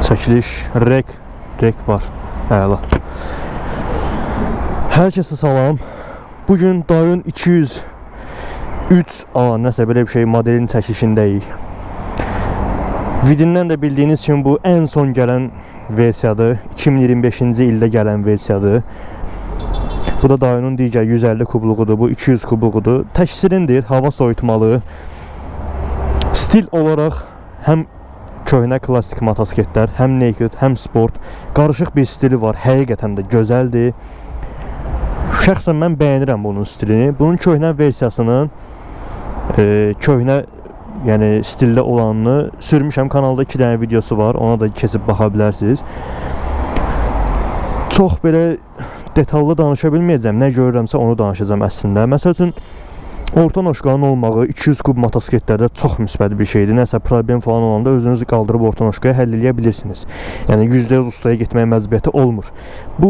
Çəkiliş rek var. Əla. Hər kəsə salam. Bugün Dayun 203A nəsə belə bir şey modelin çəkilişindəyik. Vidindən də bildiyiniz kimi bu ən son gələn versiyadır. 2025-ci ildə gələn versiyadır. Bu da Dayunun digər 150 kubluğudur. Bu 200 kubluğudur. Təksirindir, hava soyutmalı. Stil olaraq həm köhnə klassik motosikletlər, həm naked, həm sport. Qarışıq bir stili var. Həqiqətən də gözəldir. Şəxsən mən bəyənirəm bunun stilini. Bunun köhnə versiyasının köhnə yəni stildə olanını sürmüşəm. Kanalda 2 dənə videosu var. Ona da keçib baxa bilərsiniz. Çox belə detallı danışa bilməyəcəm. Nə görürəmsə onu danışacağım əslində. Məsəl üçün orta noşkanın olmağı 200 kub motosikletlərdə çox müsbət bir şeydir. Nəsə problem falan olanda özünüzü qaldırıb orta noşkaya həll edə bilirsiniz. Yəni %100 ustaya getməyə məcburiyyəti olmur. Bu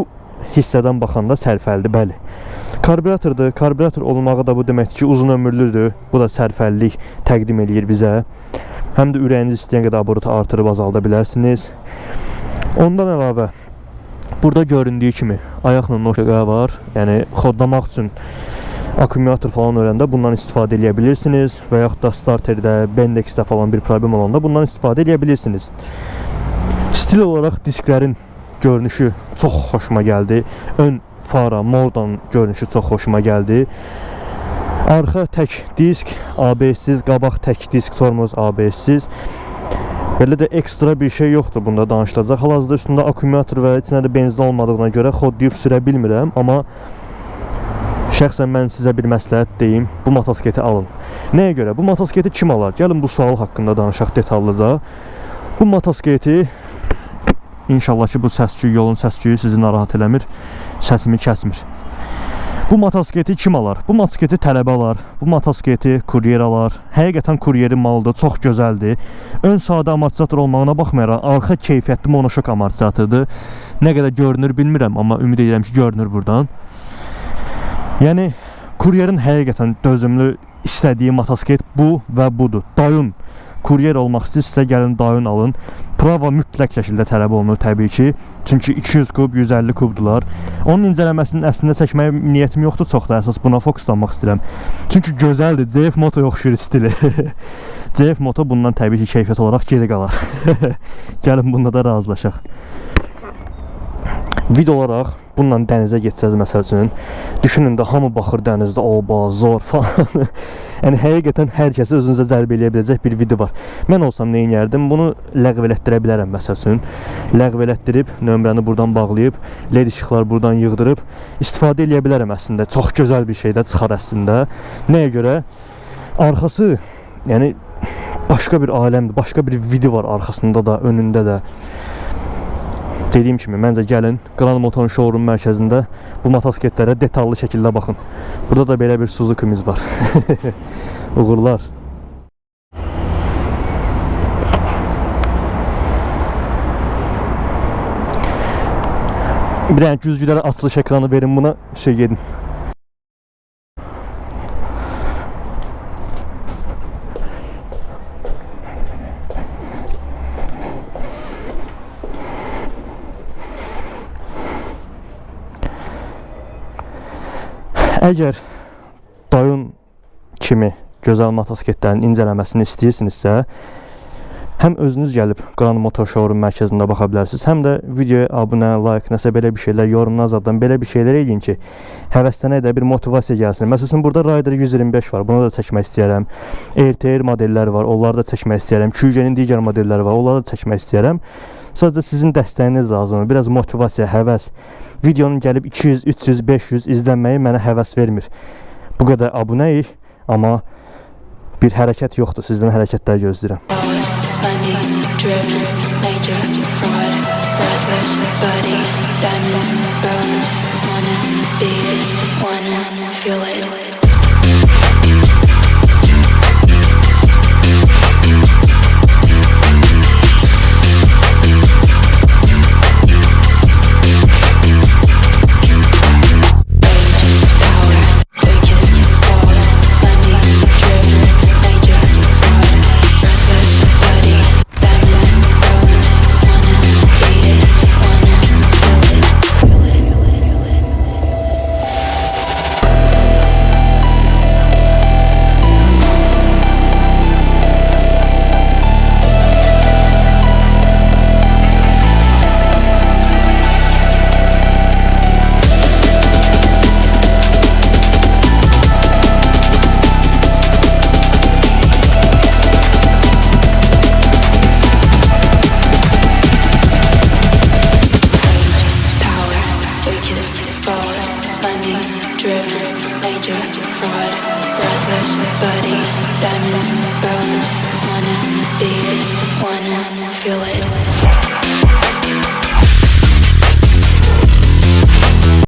hissədən baxanda sərfəlidir, bəli. Karbüratordur. Karbürator olmağı da bu deməkdir ki, uzun ömürlüdür. Bu da sərfəlilik təqdim eləyir bizə. Həm də ürəyiniz istəyən qədər abortu artırıb azalda bilərsiniz. Ondan əlavə burada göründüyü kimi ayaqla noşka var. Yəni xodlamaq üçün akkumulyator falan öyrəndə bundan istifadə edə bilirsiniz və yaxud da starterdə, bendexdə falan bir problem olanda bundan istifadə edə bilirsiniz. Stil olaraq disklərin görünüşü çox xoşuma gəldi. Ön fara, moldan görünüşü çox xoşuma gəldi. Arxa tək disk, ABS-siz, qabaq tək disk, tormoz ABS-siz. Belə də ekstra bir şey yoxdur bunda danışılacaq. Hal-hazırda üstündə akkumulyator və içində də benzin olmadığına görə xodlayıb sürə bilmirəm, amma şəxsən mən sizə bir məsləhət deyim, bu motosikleti alın. Nəyə görə? Bu motosikleti kim alar? Gəlin bu sual haqqında danışaq detallıca. Bu motosikleti, inşallah ki bu səsküy, yolun səsküyü sizi narahat eləmir, səsimi kəsmir. Bu motosikleti kim alar? Bu motosikleti tələbə alar, bu motosikleti kuryer alar. Həqiqətən kuryerin malıdır, çox gözəldir. Ön sadə amortizator olmağına baxmayaraq, arxa keyfiyyətli monoşok amortizatordur. Nə qədər görünür bilmirəm, amma ümid edirəm ki görünür buradan. Yəni kuryerin həqiqətən dözümlü istədiyi motosiklet bu və budur. Dayun kuryer olmaq istəyirsə gəlin Dayun alın. Prava mütləq şəkildə tələb olunur təbii ki. Çünki 200 kub, 150 kubdular. Onun incələməsinin əslində çəkməyə niyyətim yoxdur çox da, əsas buna fokuslanmaq istəyirəm. Çünki gözəldir, CF Moto oxşur stili. CF Moto bundan təbii ki keyfiyyət olaraq geri qalar. Gəlin bunda da razılaşaq. Video olaraq bununla dənizə getsəz məsəl üçün, düşünün də hamı baxır dənizdə, oba, zor falan. Yəni həqiqətən hər kəsi özünüzə cəlb eləyə biləcək bir video var. Mən olsam nə edərdim? Bunu ləğv elətdirə bilərəm məsəl üçün. Ləğv elətdirib, nömrəni buradan bağlayıb, LED işıqlar buradan yığdırıb istifadə eləyə bilərəm əslində. Çox gözəl bir şey də çıxar əslində. Nəyə görə? Arxası, yəni başqa bir aləmdir, başqa bir video var arxasında da, önündə də. Dediyim kimi, məncə gəlin Grand Motor'un showroom mərkəzində bu motosikletlərə detallı şəkildə baxın. Burada da belə bir Suzuki'miz var. Uğurlar. Bir dənə güzgülərə açılış ekranı verin buna, şey gedin. Əgər Dayun kimi gözəl motosikletlərin incələməsini istəyirsinizsə, həm özünüz gəlib Grand Motor Showroom mərkəzində baxa bilərsiniz, həm də videoya abunə, like, nəsə belə bir şeylər, yorumlar zaten belə bir şeylər eləyin ki, həvəslənə də bir motivasiya gəlsin. Məsələn, burada Rider 125 var, bunu da çəkmək istəyərəm. RTR modelləri var, onları da çəkmək istəyərəm. QG-nin digər modelləri var, onları da çəkmək istəyərəm. Sadəcə sizin dəstəyiniz lazımdır, biraz motivasiya, həvəs. Videonun gəlib 200, 300, 500 izlənməyi mənə həvəs vermir. Bu qədər abunəyik, amma bir hərəkət yoxdur, sizdən hərəkətlər gözləyirəm. nature, fraud, breathless, body, diamond, bronze, wanna be it, wanna feel it.